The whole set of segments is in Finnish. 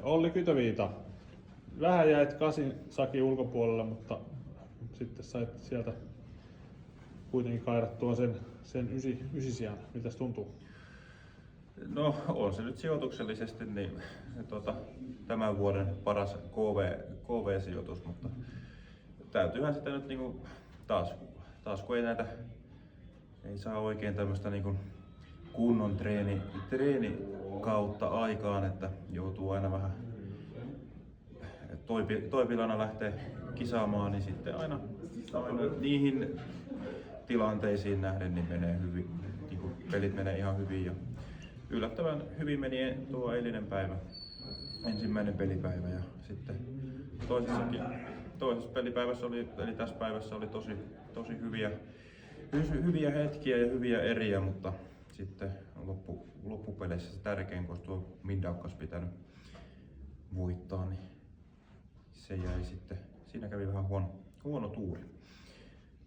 Olli Kytöviita. Vähän jäit kasin sakin ulkopuolelle, mutta sitten sait sieltä kuitenkin kairattua sen ysisijan. Mitäs tuntuu? No on se nyt sijoituksellisesti niin, tämän vuoden paras KV-sijoitus, mutta täytyyhän sitä nyt niinku taas kun ei saa oikein tämmöistä niinku kunnon treeni kautta aikaan, että joutuu aina vähän toipilana lähtee kisaamaan, niin sitten aina niihin tilanteisiin nähden niin menee hyvin, niinku pelit menee ihan hyvin. Ja yllättävän hyvin meni tuo eilinen päivä, ensimmäinen pelipäivä, ja sitten toisessa pelipäivässä eli tässä päivässä oli tosi hyviä hetkiä ja hyviä eriä, mutta sitten loppupeleissä se tärkein, koska tuo Mindaukka olisi pitänyt voittaa, niin se jäi sitten, siinä kävi vähän huono tuuri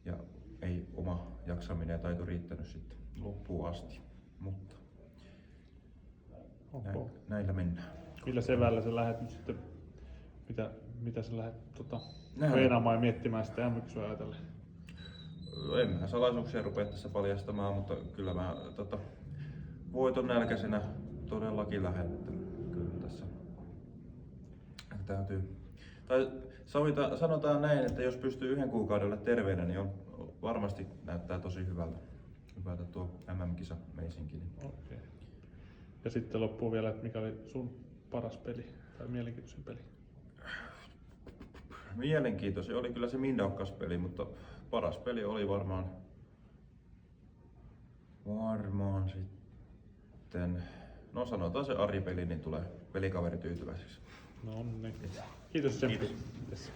ja ei oma jaksaminen ja taito riittänyt sitten loppuun asti, mutta näillä mennään. Millä sevällä sä lähdet nyt sitten, mitä sä lähdet treenaamaan ja miettimään sitä MM-kisoa ajatellen? En mä salaisuuksia rupea tässä paljastamaan, mutta kyllä mä voiton nälkäisenä todellakin lähden. Kyllä tässä täytyy. Tai sanotaan näin, että jos pystyy 1 kuukaudelle terveenä, niin varmasti näyttää tosi hyvältä tuo MM-kisa meisinkin. Okay. Ja sitten loppuu vielä, että mikä oli sun paras peli tai mielenkiintoisin peli? Mielenkiintoisin oli kyllä se Mindaukkas-peli, mutta paras peli oli varmaan sitten, no sanotaan se Ari-peli, niin tulee pelikaveri tyytyväiseksi. No niin. Kiitos. Kiitos.